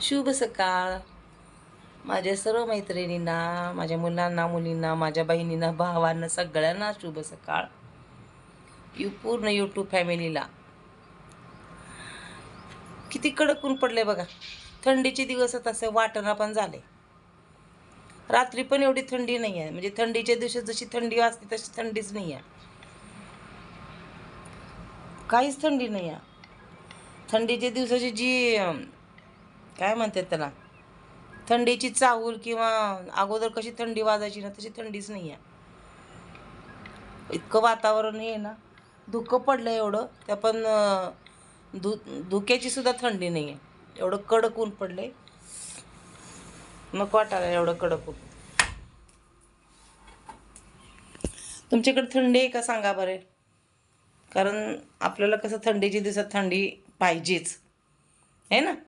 शुभ सकाळ माझ्या सर्व मैत्रिणींना, माझ्या मुलांना, मुलींना, माझ्या बहिणींना, भावांना, सगळ्यांना शुभ सकाळ. पूर्ण यूट्यूब फॅमिलीला. किती कडक ऊन पडले बघा. थंडीचे दिवस असे वाटणं पण झाले. रात्री पण एवढी थंडी नाही आहे, म्हणजे थंडीच्या दिवसात जशी थंडी असते तशी थंडीच नाही आहे. काहीच थंडी नाही आहे. थंडीच्या दिवसाची जी काय म्हणतात त्याला, थंडीची चाहूल किंवा अगोदर कशी थंडी वाजायची ना तशी थंडीच नाही आहे. इतकं वातावरण हे ना, धुकं पडलं एवढं त्या पण धुक्याची सुद्धा थंडी नाही आहे. एवढं कडक ऊन पडलंय, नको वाटायला एवढं कडक ऊन. तुमच्याकडे थंडी आहे का सांगा बरे, कारण आपल्याला कसं थंडीच्या दिवसात थंडी पाहिजेच आहे ना.